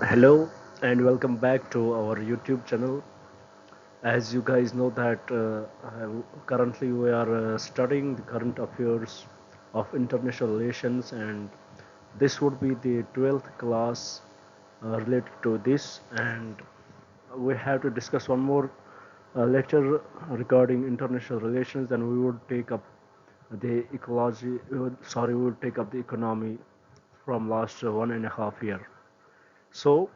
Hello and welcome back to our YouTube channel. As you guys know that currently we are studying the current affairs of international relations, and this would be the 12th class related to this, and we have to discuss one more lecture regarding international relations. Then we would take up the ecology, we would take up the economy from last 1.5 year. So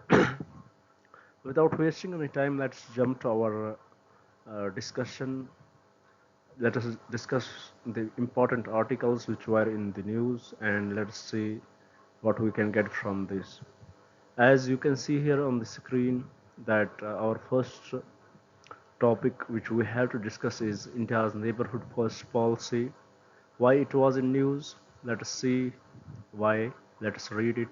without wasting any time, let's jump to our discussion. Let us discuss the important articles which were in the news, and let's see what we can get from this. As you can see here on the screen, that our first topic which we have to discuss is India's neighborhood first policy. Why it was in news? Let us see why. Let us read it.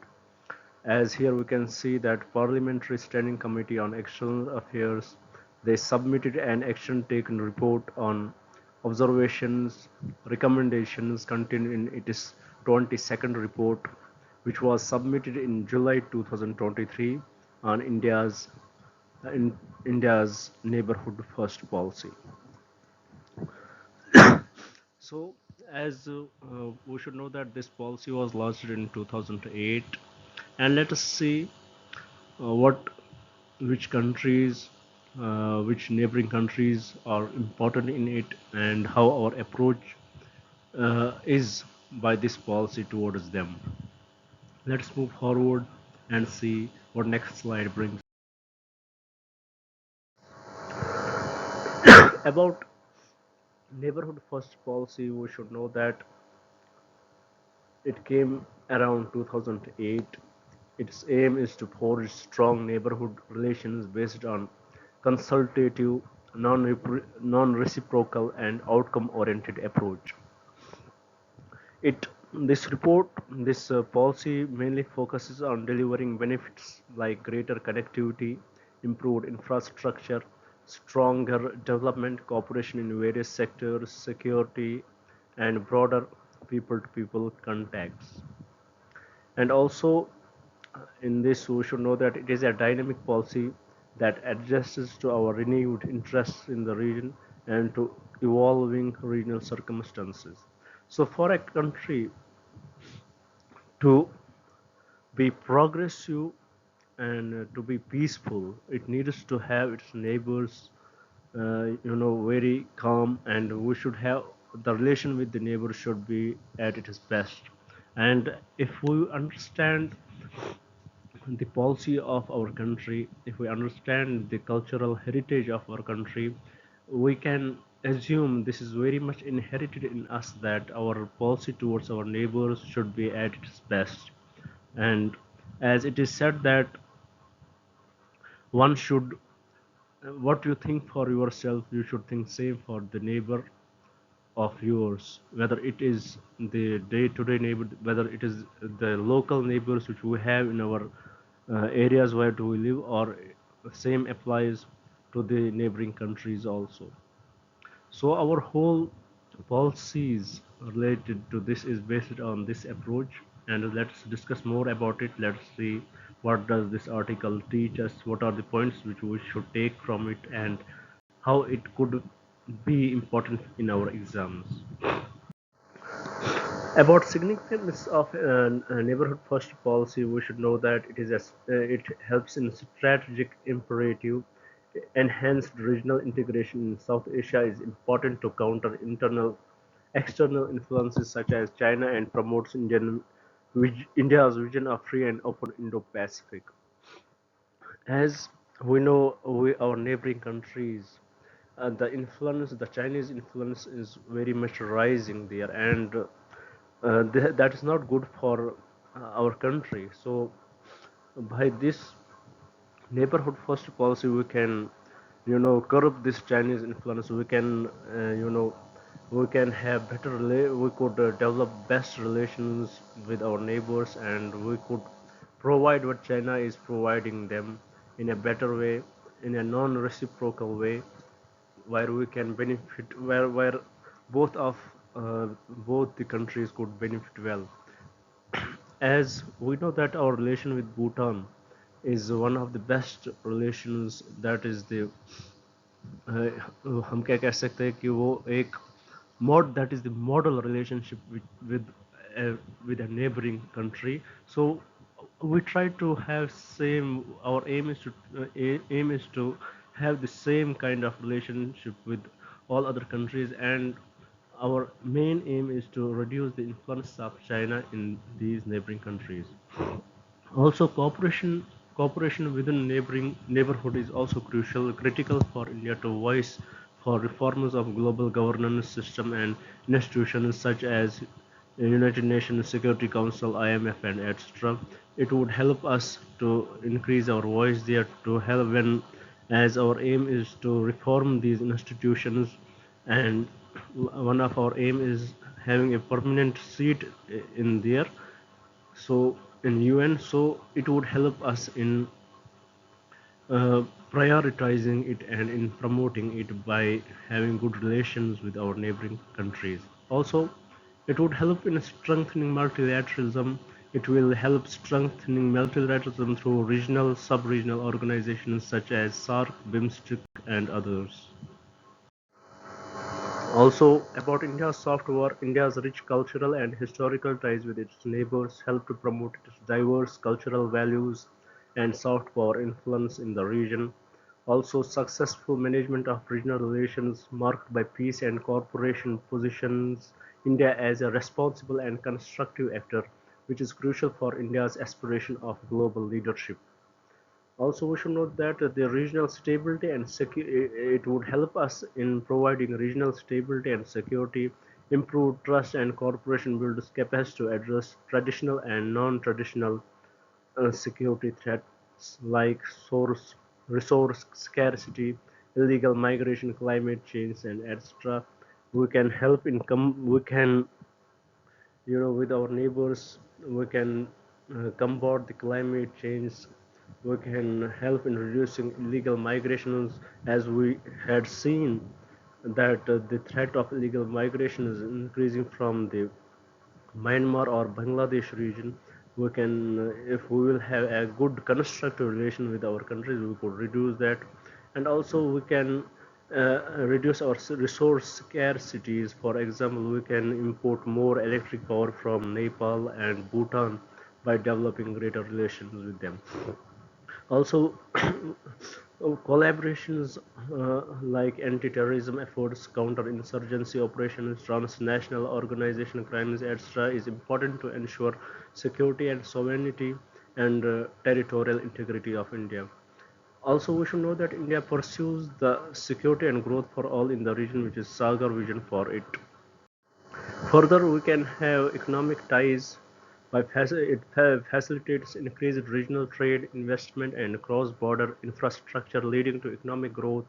As here we can see that Parliamentary Standing Committee on External Affairs, they submitted an action taken report on observations, recommendations contained in its 22nd report, which was submitted in July 2023 on in India's neighborhood first policy. So, as we should know that this policy was launched in 2008, and let us see what which countries, which neighboring countries are important in it, and how our approach is by this policy towards them. Let's move forward and see what next slide brings. About neighborhood first policy, we should know that it came around 2008. Its aim is to forge strong neighborhood relations based on consultative, non-reciprocal, and outcome-oriented approach. It this policy mainly focuses on delivering benefits like greater connectivity, improved infrastructure, stronger development cooperation in various sectors, security, and broader people-to-people contacts. And also, in this, we should know that it is a dynamic policy that adjusts to our renewed interests in the region and to evolving regional circumstances. So, for a country to be progressive and to be peaceful, it needs to have its neighbors, very calm, and we should have the relation with the neighbors should be at its best. And if we understand the policy of our country, if we understand the cultural heritage of our country, we can assume this is very much inherited in us that our policy towards our neighbors should be at its best. And as it is said that one should, what you think for yourself, you should think same for the neighbor of yours, whether it is the day-to-day neighbor, whether it is the local neighbors which we have in our areas where do we live, or same applies to the neighboring countries also. So our whole policies related to this is based on this approach, and let's discuss more about it. Let's see what does this article teach us, what are the points which we should take from it, and how it could be important in our exams. About significance of neighborhood first policy, we should know that it helps in strategic imperative. Enhanced regional integration in South Asia is important to counter external influences such as China, and promotes India's vision of free and open Indo-Pacific. As we know, our neighboring countries, the Chinese influence is very much rising there, and that is not good for our country. So by this neighborhood first policy, we can curb this Chinese influence. We can we can have we could develop best relations with our neighbors, and we could provide what China is providing them in a better way, in a non-reciprocal way, where we can benefit, where both of both the countries could benefit well. As we know that our relation with Bhutan is one of the best relations. That is the हम क्या कह सकते हैं कि वो एक mod that is the model relationship uh, with a neighboring country. So we try to have same, our aim is to aim is to have the same kind of relationship with all other countries, and our main aim is to reduce the influence of China in these neighboring countries. Also, cooperation within neighboring neighborhood is also critical for India to voice for reforms of global governance system and institutions such as United Nations Security Council, IMF, and etc. It would help us to increase our voice there, to help when, as our aim is to reform these institutions, and one of our aim is having a permanent seat in there, so in UN. So it would help us in uh, prioritizing it and in promoting it by having good relations with our neighboring countries. Also, it would help in strengthening multilateralism. It will help strengthening multilateralism through regional, sub-regional organizations such as SARC, BIMSTEC, and others. Also, about India's soft power, India's rich cultural and historical ties with its neighbors help to promote its diverse cultural values and soft power influence in the region. Also, successful management of regional relations marked by peace and cooperation positions India as a responsible and constructive actor, which is crucial for India's aspiration of global leadership. Also, we should note that the regional stability and it would help us in providing regional stability and security, improve trust and cooperation, builds capacity to address traditional and non-traditional security threats like resource scarcity, illegal migration, climate change, and etc. We can help in we can, with our neighbors, we can combat the climate change. We can help in reducing illegal migrations, as we had seen that the threat of illegal migration is increasing from the Myanmar or Bangladesh region. We can, if we will have a good constructive relation with our countries, we could reduce that, and also we can reduce our resource scarcities. For example, we can import more electric power from Nepal and Bhutan by developing greater relations with them. Also, collaborations like anti-terrorism efforts, counter-insurgency operations, transnational organization crimes, etc., is important to ensure security and sovereignty and territorial integrity of India. Also, we should know that India pursues the security and growth for all in the region, which is Sagar vision for it. Further, we can have economic ties by it facilitates increased regional trade, investment, and cross-border infrastructure, leading to economic growth,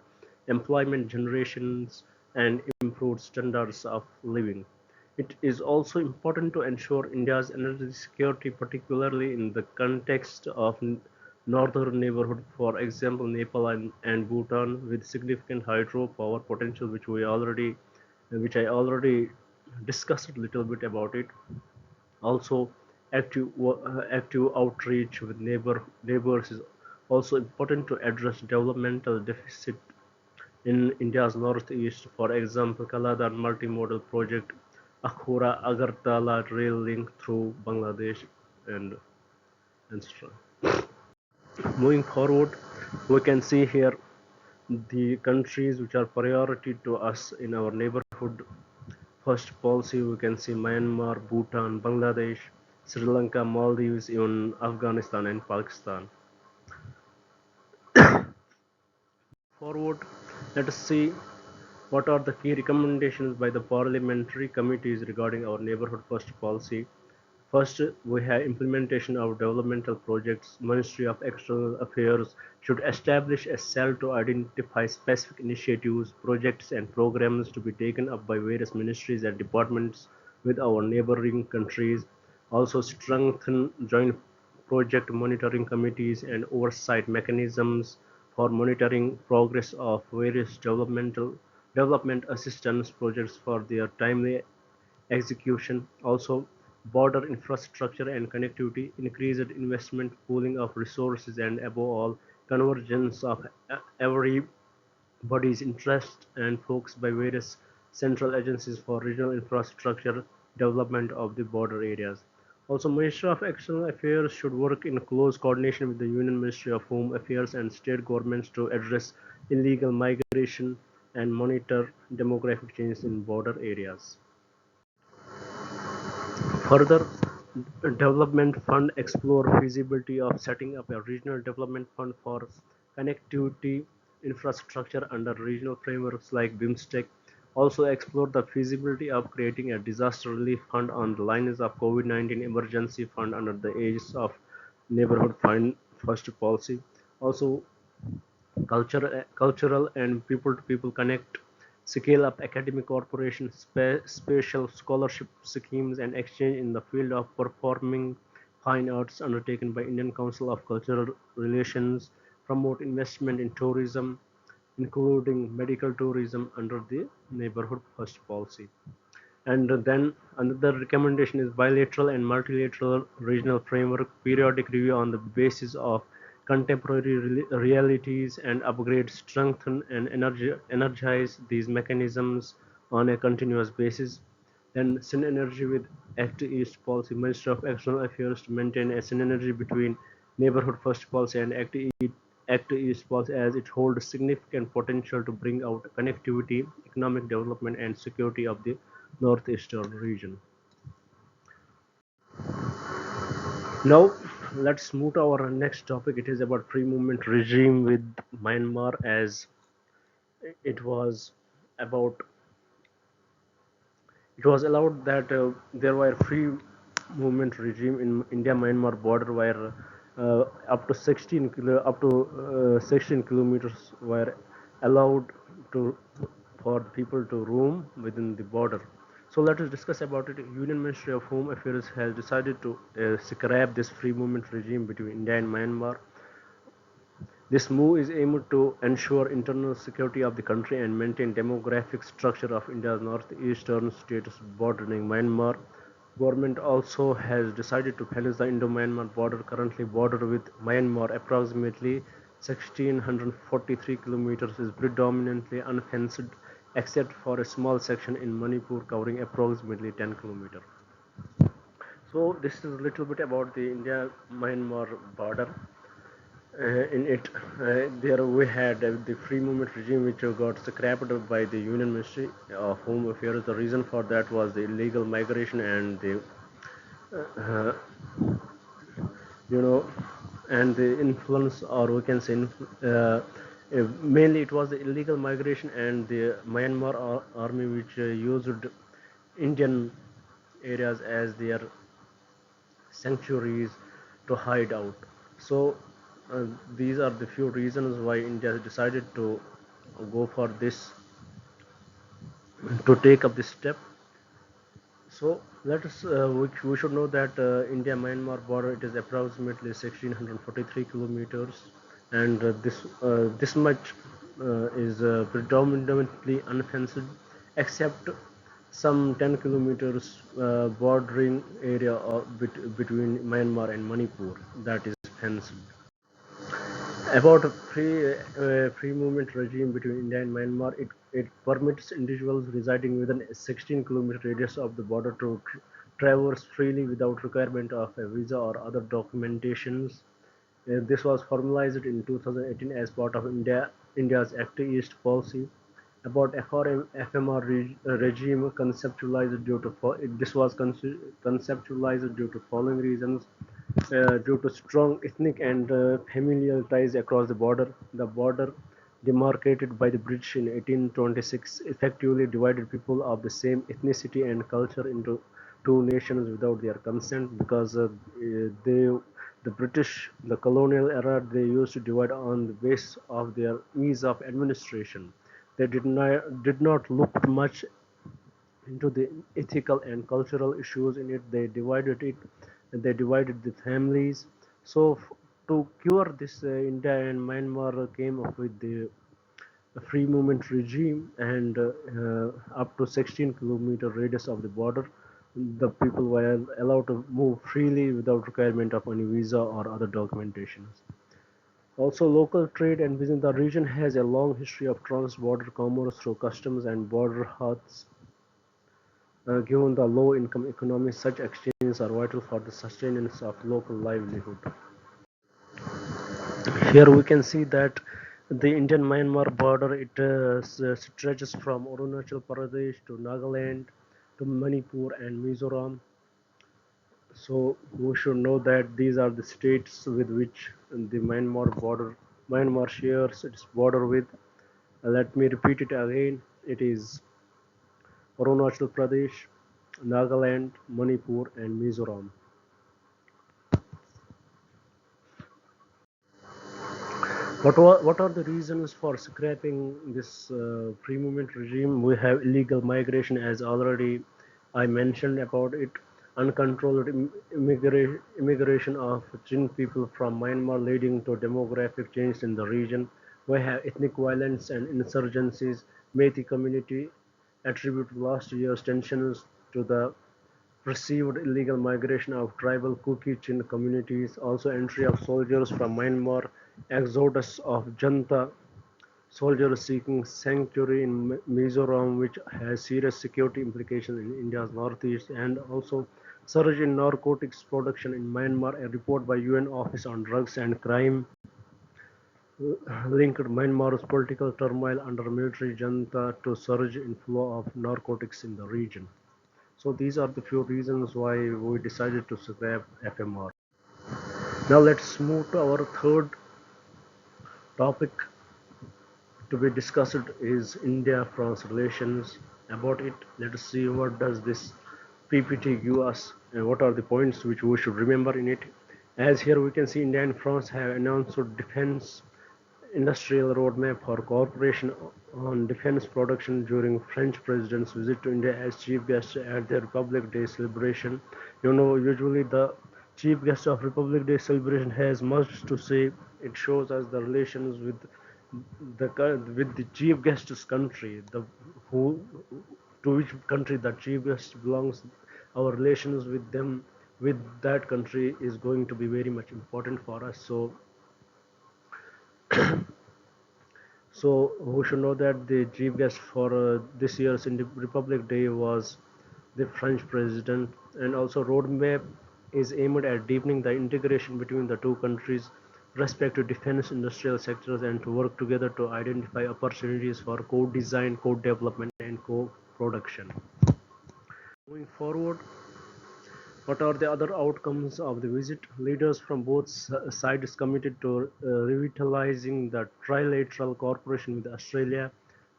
employment generations, and improved standards of living. It is also important to ensure India's energy security, particularly in the context of northern neighborhood, for example, Nepal and Bhutan, with significant hydropower potential, which I already discussed a little bit about it. Also, active outreach with neighbors is also important to address developmental deficit in India's northeast. For example, Kaladan multimodal project, Akhura Agartala rail link through Bangladesh, and etc. Moving forward, we can see here the countries which are priority to us in our neighborhood. First policy, we can see Myanmar, Bhutan, Bangladesh, Sri Lanka, Maldives, even Afghanistan and Pakistan. Forward, let us see what are the key recommendations by the parliamentary committees regarding our neighborhood first policy. First, we have implementation of developmental projects. Ministry of External Affairs should establish a cell to identify specific initiatives, projects, and programs to be taken up by various ministries and departments with our neighboring countries. Also, strengthen joint project monitoring committees and oversight mechanisms for monitoring progress of various development assistance projects for their timely execution. Also, border infrastructure and connectivity, increased investment, pooling of resources, and above all, convergence of everybody's interest and focus by various central agencies for regional infrastructure development of the border areas. Also, Ministry of External Affairs should work in close coordination with the Union Ministry of Home Affairs and state governments to address illegal migration and monitor demographic changes in border areas. Further, development fund explore feasibility of setting up a regional development fund for connectivity infrastructure under regional frameworks like BIMSTEC. Also explore the feasibility of creating a disaster relief fund on the lines of COVID-19 emergency fund under the aegis of neighborhood fund first policy. Also cultural and people-to-people connect, scale up academic cooperation, special scholarship schemes, and exchange in the field of performing fine arts undertaken by Indian Council of Cultural Relations, promote investment in tourism, including medical tourism under the Neighborhood First policy. And then another recommendation is bilateral and multilateral regional framework, periodic review on the basis of contemporary realities and upgrade, strengthen and energize these mechanisms on a continuous basis. Then synergy with Act East policy, Minister of External Affairs to maintain a synergy between Neighborhood First policy and Act East policy as it holds significant potential to bring out connectivity, economic development and security of the northeastern region. Now let's move to our next topic. It is about free movement regime with Myanmar, as it was about it was allowed that there were free movement regime in India-Myanmar border where up to 16 kilometers were allowed to for people to roam within the border. So let us discuss about it. Union Ministry of Home Affairs has decided to scrap this free movement regime between India and Myanmar. This move is aimed to ensure internal security of the country and maintain demographic structure of India's northeastern states bordering Myanmar. Government also has decided to balance the Indo-Myanmar border, currently border with Myanmar approximately 1643 kilometers is predominantly unfenced except for a small section in Manipur covering approximately 10 kilometers. So this is a little bit about the India-Myanmar border. In it, there we had the free movement regime which got scrapped by the Union Ministry of Home Affairs. The reason for that was the illegal migration and the uh, you know and the influence, or we can say mainly it was the illegal migration and the Myanmar army which used Indian areas as their sanctuaries to hide out. So these are the few reasons why India decided to go for this, to take up this step. So let us we should know that India-Myanmar border, it is approximately 1643 kilometers, and this much is predominantly unfenced, except some 10 kilometers bordering area between Myanmar and Manipur that is fenced. About a free movement regime between India and Myanmar, it permits individuals residing within a 16-kilometer radius of the border to traverse freely without requirement of a visa or other documentations. This was formalized in 2018 as part of India's Act East policy. About FMR regime conceptualized due to this was conceptualized due to following reasons. Due to strong ethnic and familial ties across the border. The border, demarcated by the British in 1826, effectively divided people of the same ethnicity and culture into two nations without their consent, because the British, the colonial era, they used to divide on the basis of their ease of administration. They did not look much into the ethical and cultural issues in it. They divided the families. So to cure this, India and Myanmar came up with the free movement regime, and up to 16-kilometer radius of the border. The people were allowed to move freely without requirement of any visa or other documentations. Also, local trade and business. The region has a long history of trans-border commerce through customs and border huts. Given the low-income economy, such exchanges are vital for the sustenance of local livelihood. Here we can see that the Indian-Myanmar border stretches from Arunachal Pradesh to Nagaland to Manipur and Mizoram. So we should know that these are the states with which the Myanmar shares its border with. Let me repeat it again. It is Arunachal Pradesh, Nagaland, Manipur, and Mizoram. What are the reasons for scrapping this free movement regime? We have illegal migration, as already I mentioned about it, uncontrolled immigration of Chin people from Myanmar, leading to demographic change in the region. We have ethnic violence and insurgencies. Metis community attribute last year's tensions to the perceived illegal migration of tribal Kuki-Chin communities, also entry of soldiers from Myanmar, exodus of Janta soldiers seeking sanctuary in Mizoram, which has serious security implications in India's northeast, and also surge in narcotics production in Myanmar. A report by UN Office on Drugs and Crime linked Myanmar's political turmoil under military junta to surge in flow of narcotics in the region. So these are the few reasons why we decided to scrap FMR. Now let's move to our third topic to be discussed is India-France relations. About it, let us see what does this PPT give us and what are the points which we should remember in it. As here we can see India and France have announced defense industrial roadmap for cooperation on defense production during French president's visit to India as chief guest at the Republic Day celebration. You know, usually the chief guest of Republic Day celebration has much to say. It shows us the relations with the chief guest's country, the who to which country the chief guest belongs. Our relations with them, with that country, is going to be very much important for us. So we should know that the chief guest for this year's Republic Day was the French president, and also roadmap is aimed at deepening the integration between the two countries' respective defense industrial sectors and to work together to identify opportunities for co-design, co-development, and co-production. Moving forward, what are the other outcomes of the visit? Leaders from both sides committed to revitalizing the trilateral cooperation with Australia,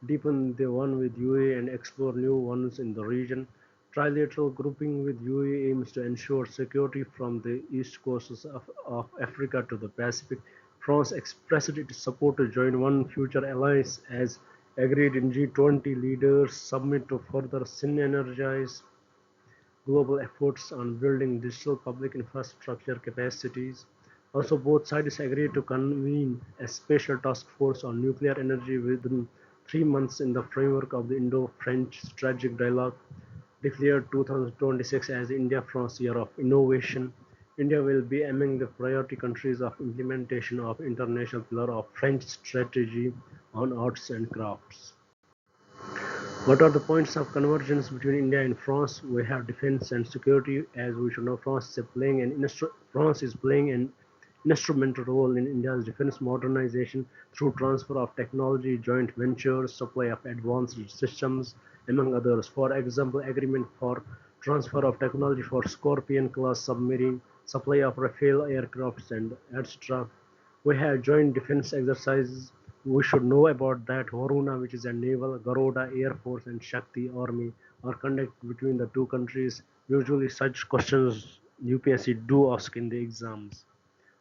deepen the one with UAE, and explore new ones in the region. Trilateral grouping with UAE aims to ensure security from the east coasts of Africa to the Pacific. France expressed its support to join one future alliance as agreed in G20 leaders summit to further synergize global efforts on building digital public infrastructure capacities. Also, both sides agreed to convene a special task force on nuclear energy within 3 months in the framework of the Indo-French Strategic Dialogue, declared 2026 as India-France Year of Innovation. India will be among the priority countries of implementation of international pillar of French strategy on arts and crafts. What are the points of convergence between India and France? We have defense and security. As we should know, France is playing an instrumental role in India's defense modernization through transfer of technology, joint ventures, supply of advanced systems, among others. For example, agreement for transfer of technology for Scorpion class submarine, supply of Rafale aircrafts, and etc. We have joint defense exercises. We should know about that. Varuna, which is a naval, Garuda Air Force, and Shakti Army are conducted between the two countries. Usually, such questions UPSC do ask in the exams.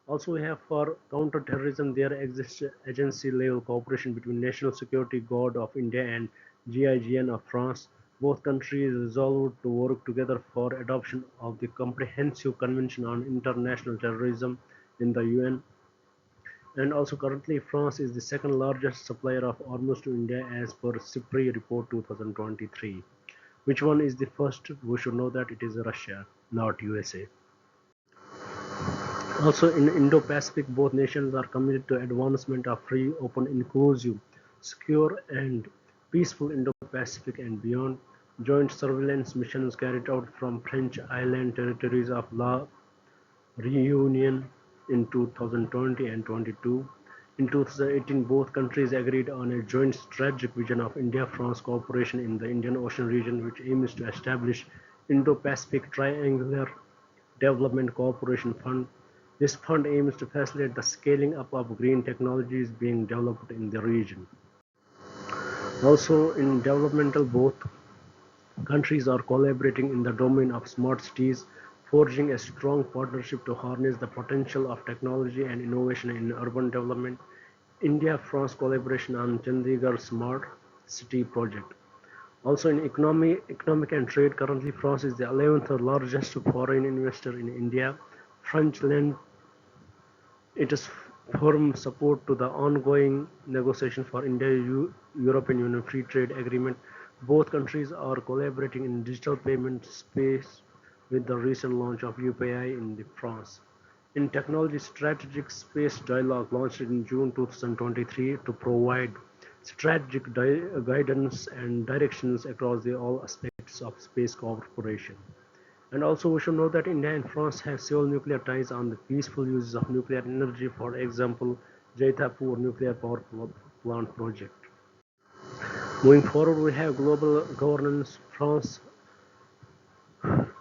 Also, we have for counter-terrorism, there exists agency-level cooperation between National Security Guard of India and GIGN of France. Both countries resolved to work together for adoption of the Comprehensive Convention on International Terrorism in the UN. And also currently France is the second largest supplier of arms to India as per CIPRI report 2023. Which one is the first? We should know that it is Russia, not USA. Also, in Indo-Pacific, both nations are committed to advancement of free, open, inclusive, secure, and peaceful Indo-Pacific and beyond. Joint surveillance missions carried out from French island territories of La Reunion in 2020 and 22. In 2018, both countries agreed on a joint strategic vision of India-France cooperation in the Indian Ocean region, which aims to establish Indo-Pacific Triangular Development Cooperation Fund. This fund aims to facilitate the scaling up of green technologies being developed in the region. Also, in developmental, both countries are collaborating in the domain of smart cities, forging a strong partnership to harness the potential of technology and innovation in urban development. India-France collaboration on Chandigarh Smart City project. Also in economic and trade, currently France is the 11th largest foreign investor in India. French lend its firm support to the ongoing negotiation for India-European Union Free Trade Agreement. Both countries are collaborating in digital payment space with the recent launch of UPI in France. In technology, strategic space dialogue launched in June 2023 to provide strategic guidance and directions across all aspects of space cooperation. And also we should know that India and France have several nuclear ties on the peaceful uses of nuclear energy, for example, Jaitapur nuclear power plant project. Moving forward, we have global governance. France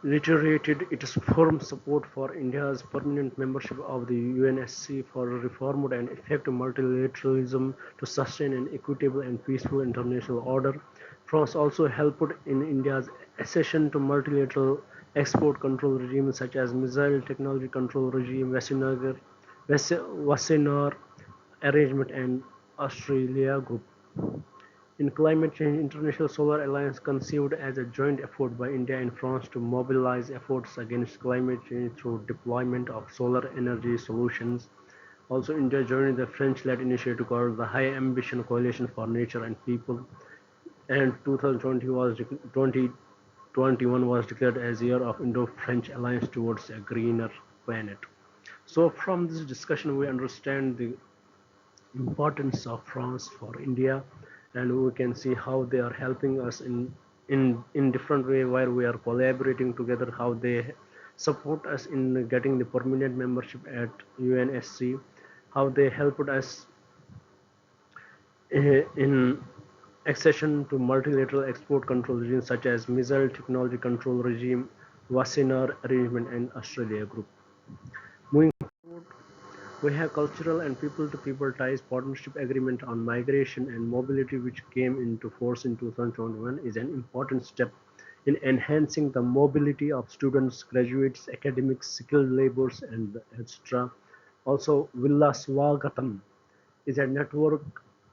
reiterated its firm support for India's permanent membership of the UNSC for reformed and effective multilateralism to sustain an equitable and peaceful international order. France also helped in India's accession to multilateral export control regimes such as Missile Technology Control Regime, Wassenaar Arrangement, and Australia Group. In climate change, International Solar Alliance conceived as a joint effort by India and France to mobilize efforts against climate change through deployment of solar energy solutions. Also, India joined the French-led initiative called the High Ambition Coalition for Nature and People, and 2021 was declared as Year of Indo-French Alliance towards a greener planet. So, from this discussion, we understand the importance of France for India, and we can see how they are helping us in different way where we are collaborating together, how they support us in getting the permanent membership at UNSC, how they helped us in accession to multilateral export control regimes such as Missile Technology Control Regime, Wassenaar Arrangement, and Australia Group. Moving forward, we have cultural and people-to-people ties partnership agreement on migration and mobility, which came into force in 2021, is an important step in enhancing the mobility of students, graduates, academics, skilled laborers, and etc. Also, Villa Swagatam is a network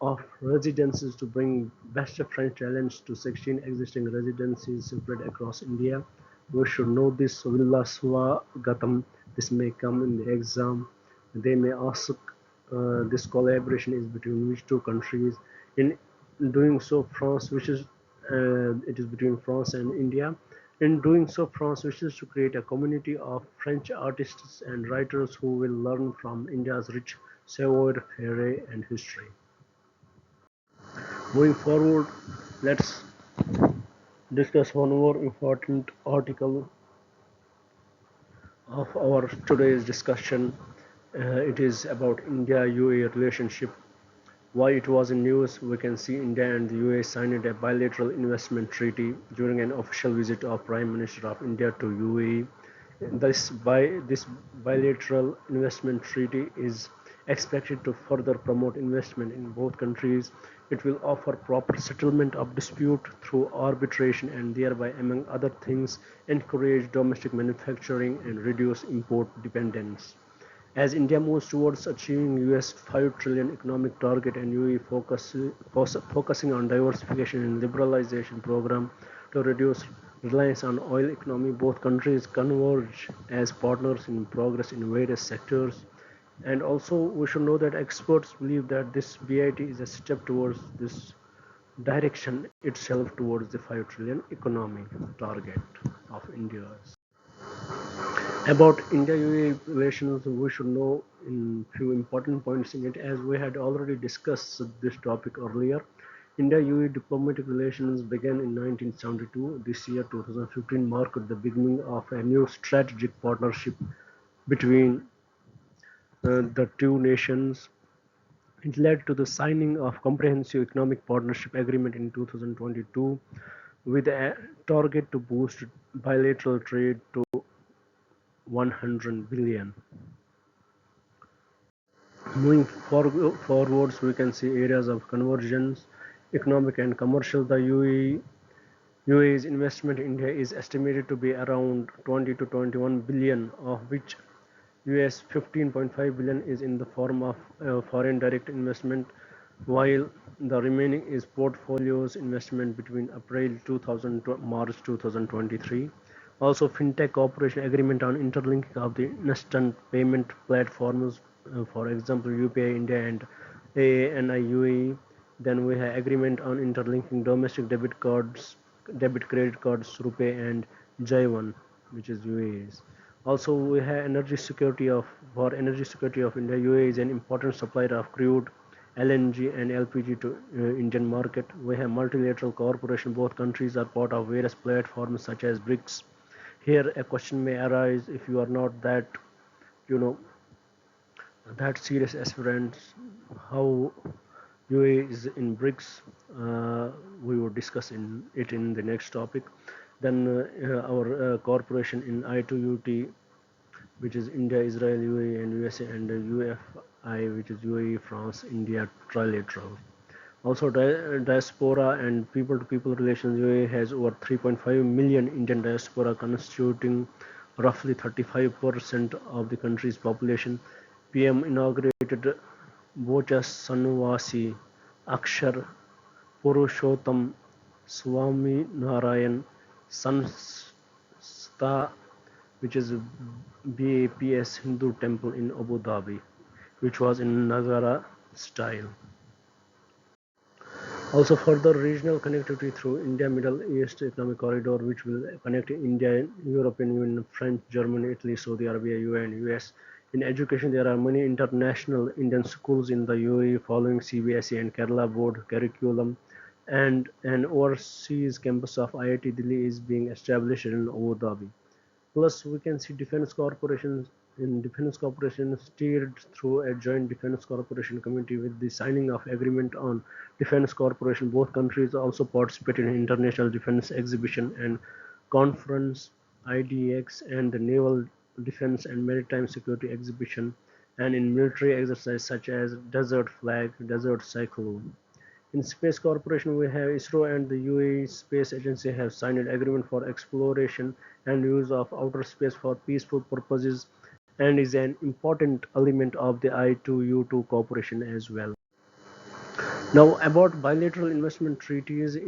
of residences to bring best French talents to 16 existing residencies spread across India. We should know this Villa Swagatam. This may come in the exam. They may ask this collaboration is between which two countries. In doing so, France wishes it is between France and India. In doing so, France wishes to create a community of French artists and writers who will learn from India's rich savoir-faire and history. Moving forward, let's discuss one more important article of our today's discussion. It is about India-UAE relationship. Why it was in news, we can see India and the UAE signed a bilateral investment treaty during an official visit of Prime Minister of India to UAE. This bilateral investment treaty is expected to further promote investment in both countries. It will offer proper settlement of dispute through arbitration and thereby, among other things, encourage domestic manufacturing and reduce import dependence. As India moves towards achieving US 5 trillion economic target and UAE focusing on diversification and liberalization program to reduce reliance on oil economy, both countries converge as partners in progress in various sectors. And also we should know that experts believe that this BIT is a step towards this direction itself towards the 5 trillion economy target of India. About India-UAE relations, we should know in few important points in it, as we had already discussed this topic earlier. India-UAE diplomatic relations began in 1972. This year, 2015, marked the beginning of a new strategic partnership between the two nations. It led to the signing of comprehensive economic partnership agreement in 2022 with a target to boost bilateral trade to 100 billion. Moving forwards, we can see areas of convergence, economic and commercial. The UAE's investment in India is estimated to be around 20 to 21 billion, of which US 15.5 billion is in the form of foreign direct investment, while the remaining is portfolios investment between April 2000 to March 2023. Also, fintech cooperation agreement on interlinking of the instant payment platforms, for example, UPI India and AANI UAE. Then we have agreement on interlinking domestic debit cards, debit credit cards, Rupee and J1, which is UAE's. Also, we have energy security of for energy security of India. UAE is an important supplier of crude, LNG and LPG to Indian market. We have multilateral cooperation. Both countries are part of various platforms such as BRICS. Here, a question may arise if you are not that, you know, that serious aspirants, how UAE is in BRICS. We will discuss it in the next topic. Then our cooperation in I2UT, which is India, Israel, UAE, and USA, and UFI, which is UAE, France, India trilateral. Also, diaspora and people-to-people relations. UAE has over 3.5 million Indian diaspora, constituting roughly 35% of the country's population. PM inaugurated Bocha Sanwasi Akshar Purushottam Swami Narayan Sanstha, which is BAPS Hindu temple in Abu Dhabi, which was in Nagara style. Also, further regional connectivity through India Middle East Economic Corridor, which will connect India, European Union, France, Germany, Italy, Saudi Arabia, UAE, and US. In education, there are many international Indian schools in the UAE following CBSE and Kerala board curriculum, and an overseas campus of IIT Delhi is being established in Abu Dhabi. Plus, we can see defense cooperation steered through a joint defense cooperation committee with the signing of agreement on defense cooperation. Both countries also participated in international defense exhibition and conference, IDX, and the naval defense and maritime security exhibition, and in military exercises such as Desert Flag, Desert Cyclone. In space cooperation, we have ISRO and the UAE Space Agency have signed an agreement for exploration and use of outer space for peaceful purposes, and is an important element of the I2U2 cooperation as well. Now, about bilateral investment treaties,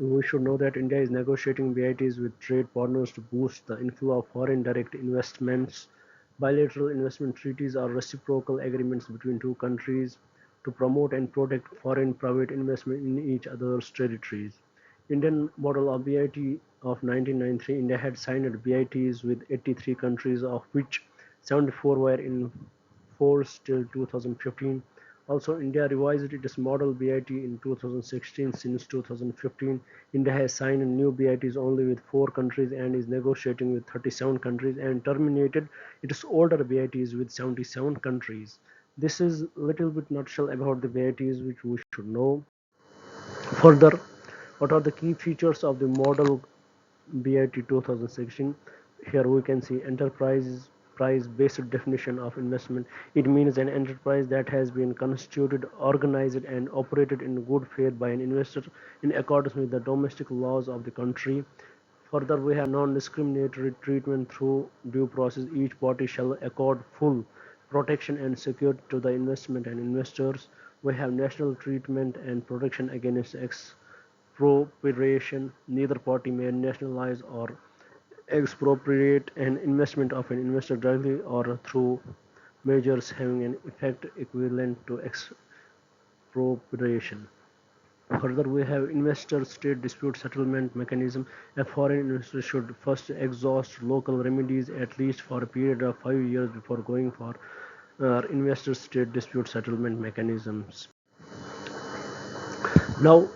we should know that India is negotiating BITs with trade partners to boost the inflow of foreign direct investments. Bilateral investment treaties are reciprocal agreements between two countries to promote and protect foreign private investment in each other's territories. Indian model of BIT of 1993, India had signed BITs with 83 countries, of which 74 were in force till 2015. Also, India revised its model BIT in 2016. Since 2015, India has signed new BITs only with 4 countries and is negotiating with 37 countries, and terminated its older BITs with 77 countries. This is a little bit nutshell about the BITs which we should know. Further, what are the key features of the model BIT 2016? Here we can see enterprise price based definition of investment. It means an enterprise that has been constituted, organized, and operated in good faith by an investor in accordance with the domestic laws of the country. Further, we have non-discriminatory treatment through due process. Each party shall accord full protection and security to the investment and investors. We have national treatment and protection against expropriation. Neither party may nationalize or expropriate an investment of an investor directly or through measures having an effect equivalent to expropriation. Further, we have investor state dispute settlement mechanism. A foreign investor should first exhaust local remedies at least for a period of 5 years before going for investor state dispute settlement mechanisms. Now,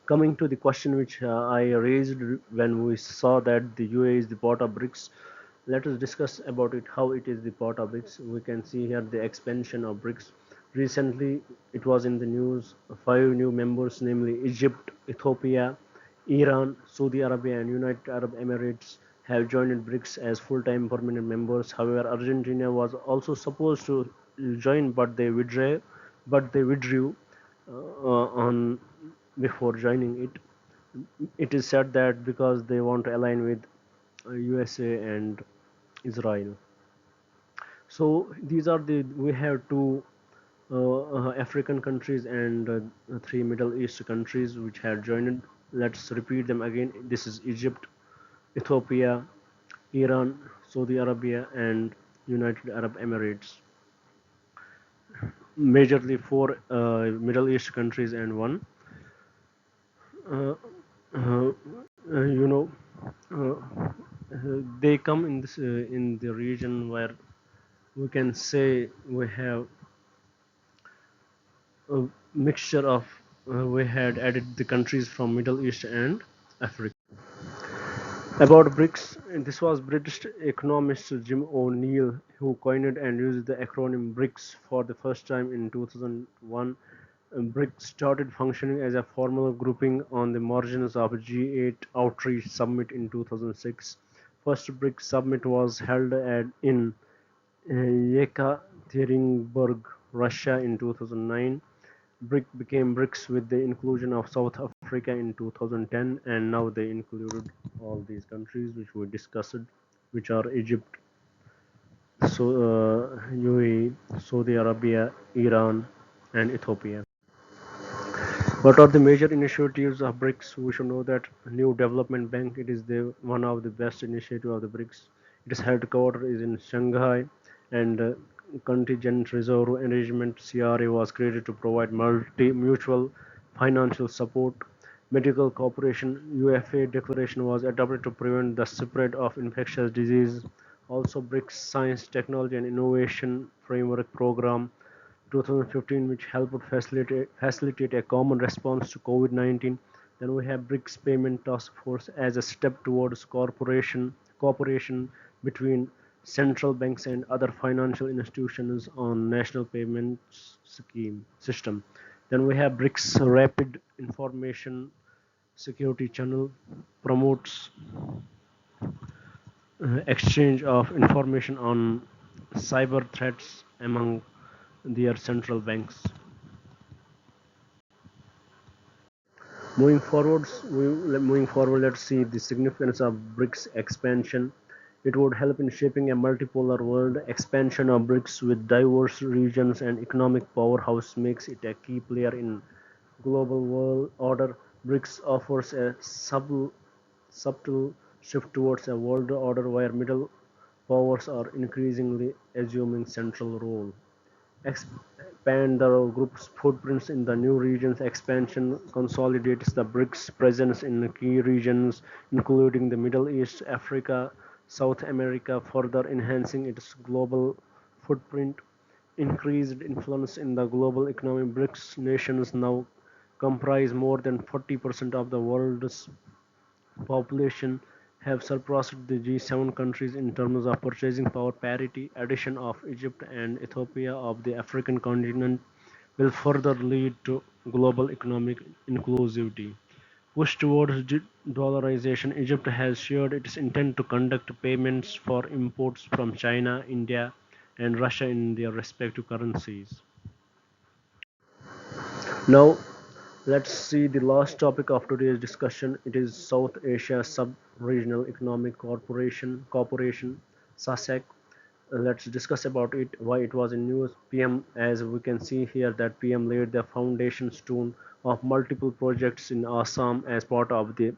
coming to the question which I raised when we saw that the UAE is the part of BRICS, let us discuss about it how it is the part of BRICS. We can see here the expansion of BRICS. Recently, it was in the news. 5 new members, namely Egypt, Ethiopia, Iran, Saudi Arabia, and United Arab Emirates, have joined BRICS as full-time permanent members. However, Argentina was also supposed to join, but they withdrew on before joining it. It is said that because they want to align with USA and Israel. So these are the we have two African countries and three Middle East countries which have joined. Let's repeat them again. This is Egypt, Ethiopia, Iran, Saudi Arabia, and United Arab Emirates. Majorly four Middle East countries and one. Uh, uh, you know, they come in this in the region where we can say we have a mixture of we had added the countries from Middle East and Africa. About BRICS, this was British economist Jim O'Neill who coined and used the acronym BRICS for the first time in 2001. BRICS started functioning as a formal grouping on the margins of G8 Outreach Summit in 2006. First BRICS summit was held in Yekaterinburg, Russia in 2009. BRIC became BRICS with the inclusion of South Africa in 2010, and now they included all these countries which we discussed, which are Egypt, UAE, Saudi Arabia, Iran, and Ethiopia. What are the major initiatives of BRICS? We should know that New Development Bank, it is the one of the best initiative of the BRICS. Its headquarters is in Shanghai, and Contingent Reserve Arrangement (CRA) was created to provide mutual financial support. Medical cooperation (UFA) declaration was adopted to prevent the spread of infectious disease. Also, BRICS Science, Technology, and Innovation Framework Program 2015, which helped facilitate a common response to COVID-19. Then we have BRICS Payment Task Force as a step towards cooperation between central banks and other financial institutions on national payments scheme system. Then we have BRICS Rapid Information Security Channel promotes exchange of information on cyber threats among their central banks. Moving forward, let's see the significance of BRICS expansion. It would help in shaping a multipolar world. Expansion of BRICS with diverse regions and economic powerhouse makes it a key player in global world order. BRICS offers a subtle shift towards a world order where middle powers are increasingly assuming central role. Expand the group's footprints in the new regions. Expansion consolidates the BRICS presence in key regions, including the Middle East, Africa, South America, further enhancing its global footprint. Increased influence in the global economy. BRICS nations now comprise more than 40% of the world's population, have surpassed the G7 countries in terms of purchasing power parity. Addition of Egypt and Ethiopia of the African continent will further lead to global economic inclusivity. Push towards dollarization, Egypt has shared its intent to conduct payments for imports from China, India, and Russia in their respective currencies. Now, let's see the last topic of today's discussion. It is South Asia Sub-Regional Economic Corporation, SASEC. Let's discuss about it, why it was in news. PM, as we can see here, that PM laid the foundation stone of multiple projects in Assam as part of the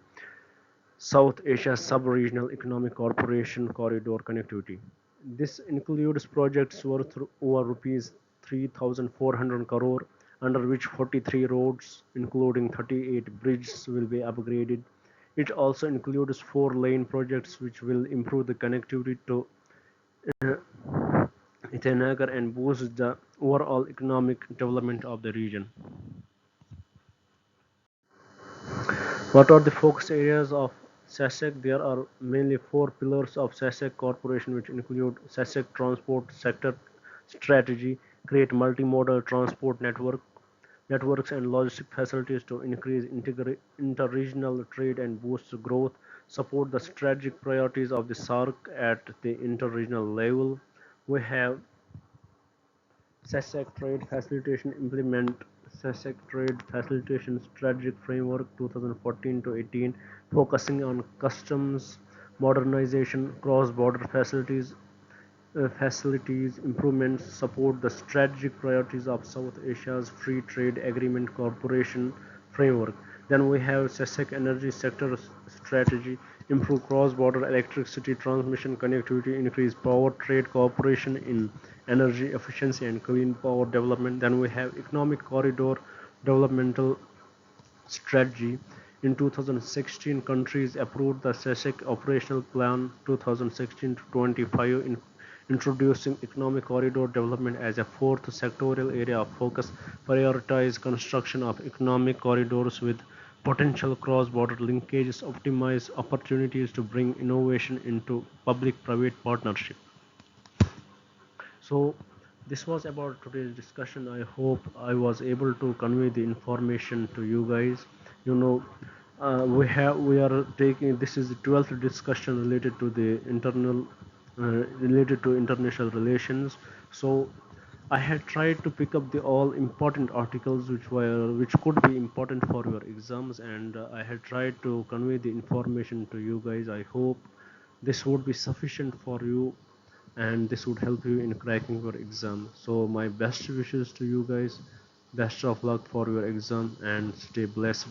South Asia Sub-Regional Economic Corporation corridor connectivity. This includes projects worth over rupees 3,400 crore, under which 43 roads, including 38 bridges, will be upgraded. It also includes 4-lane projects which will improve the connectivity to Itanagar and boost the overall economic development of the region. What are the focus areas of SASAC? There are mainly four pillars of SASAC Corporation, which include SASAC Transport Sector Strategy, create multimodal transport networks and logistic facilities to increase interregional trade and boost growth, support the strategic priorities of the SARC at the interregional level. We have SESAC Trade Facilitation implement SESAC Trade Facilitation Strategic Framework 2014 to 18, focusing on customs modernization, cross-border facilities improvements, support the strategic priorities of South Asia's Free Trade Agreement Corporation framework. Then we have SESEC Energy Sector Strategy, improve cross-border electricity transmission connectivity, increase power trade cooperation in energy efficiency and clean power development. Then we have Economic Corridor Developmental Strategy. In 2016, countries approved the SESEC Operational Plan 2016 to 25, introducing economic corridor development as a fourth sectoral area of focus, prioritize construction of economic corridors with potential cross-border linkages, optimize opportunities to bring innovation into public-private partnership. So this was about today's discussion. I hope I was able to convey the information to you guys. You know, we are taking, this is the 12th discussion related to the related to international relations. So I had tried to pick up the all important articles which could be important for your exams, and I had tried to convey the information to you guys. I hope this would be sufficient for you and this would help you in cracking your exam. So my best wishes to you guys, best of luck for your exam and stay blessed.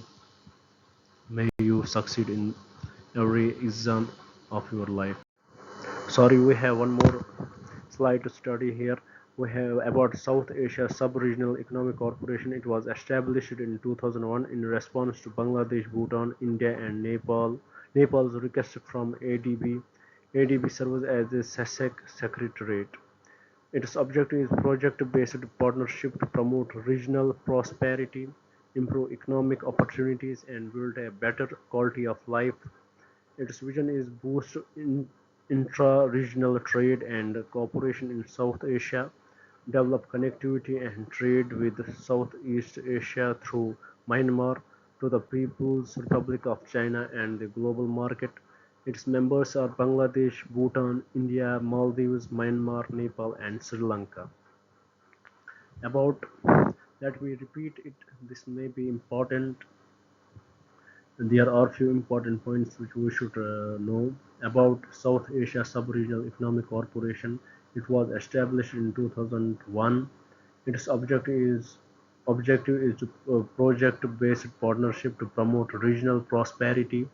May you succeed in every exam of your life. Sorry, we have one more slide to study here. We have about South Asia Sub-Regional Economic Corporation. It was established in 2001 in response to Bangladesh, Bhutan, India and Nepal's request from ADB. ADB serves as the SASAC Secretariat. Its objective is project-based partnership to promote regional prosperity, improve economic opportunities, and build a better quality of life. Its vision is boost intra-regional trade and cooperation in South Asia, develop connectivity and trade with Southeast Asia through Myanmar to the People's Republic of China and the global market. Its members are Bangladesh, Bhutan, India, Maldives, Myanmar, Nepal, and Sri Lanka. About that, we repeat it, this may be important. There are few important points which we should know about South Asia Sub-Regional Economic Corporation. It was established in 2001. Its objective is to project-based partnership to promote regional prosperity,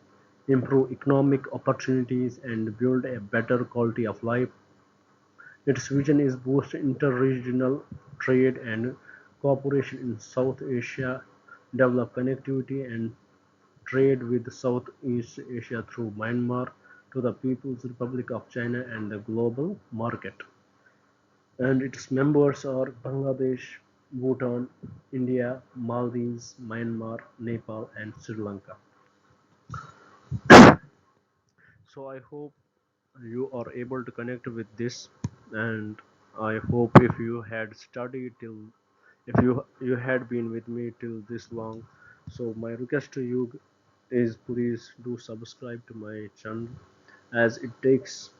improve economic opportunities, and build a better quality of life. Its vision is boost inter-regional trade and cooperation in South Asia, develop connectivity and trade with Southeast Asia through Myanmar to the People's Republic of China and the global market. And its members are Bangladesh, Bhutan, India, Maldives, Myanmar, Nepal, and Sri Lanka. So I hope you are able to connect with this, and I hope if you had studied till, if you had been with me till this long, so my request to you is please do subscribe to my channel, as it takes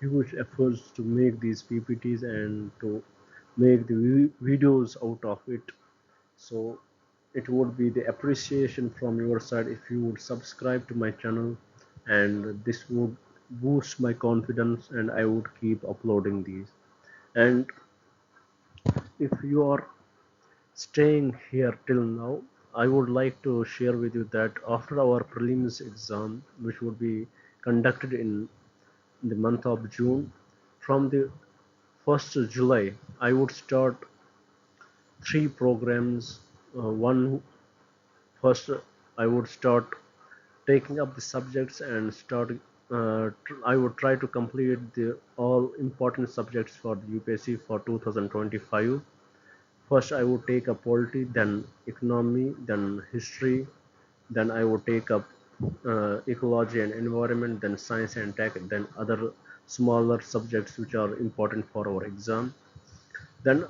huge efforts to make these PPTs and to make the videos out of it. So it would be the appreciation from your side if you would subscribe to my channel, and this would boost my confidence and I would keep uploading these. And if you are staying here till now, I would like to share with you that after our prelims exam, which would be conducted in the month of June, from the 1st July I would start three programs. One first, I would start taking up the subjects and start. I would try to complete the all important subjects for the UPSC for 2025. First, I would take up polity, then economy, then history, then I would take up ecology and environment, then science and tech, then other smaller subjects which are important for our exam. Then,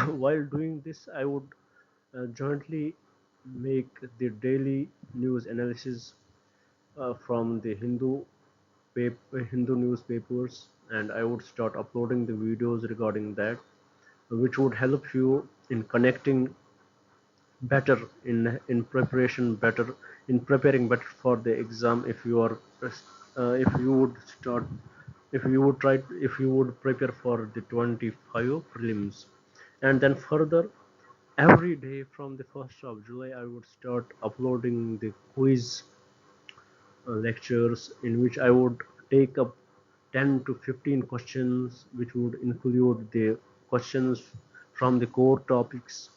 while doing this, I would jointly make the daily news analysis from the Hindu newspapers, and I would start uploading the videos regarding that, which would help you in connecting better in preparation better in preparing better for the exam. If you are if you would start if you would try if you would prepare for the 25 prelims, and then further every day from the 1st of July I would start uploading the quiz lectures in which I would take up 10 to 15 questions, which would include the questions from the core topics,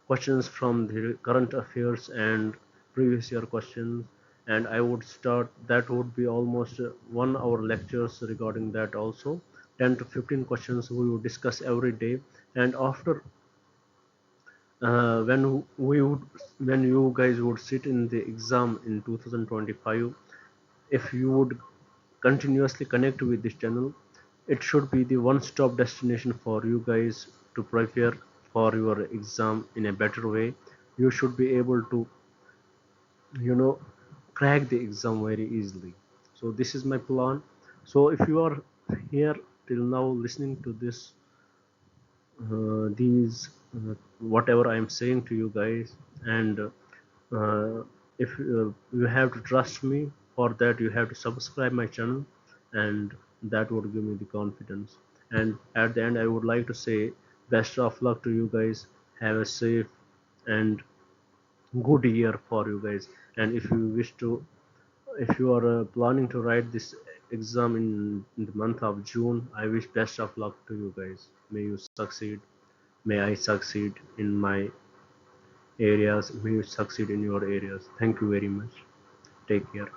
questions from the current affairs, and previous year questions. And I would start, that would be almost 1 hour lectures regarding that also. 10 to 15 questions we would discuss every day. And after when we would when you guys would sit in the exam in 2025, if you would continuously connect with this channel, it should be the one-stop destination for you guys to prepare for your exam in a better way. You should be able to, you know, crack the exam very easily. So this is my plan. So if you are here till now listening to this, these whatever I am saying to you guys, and if you have to trust me, for that you have to subscribe my channel, and that would give me the confidence. And at the end I would like to say best of luck to you guys. Have a safe and good year for you guys. And if you wish to, if you are planning to write this exam in the month of June, I wish best of luck to you guys. May you succeed. May I succeed in my areas. May you succeed in your areas. Thank you very much. Take care.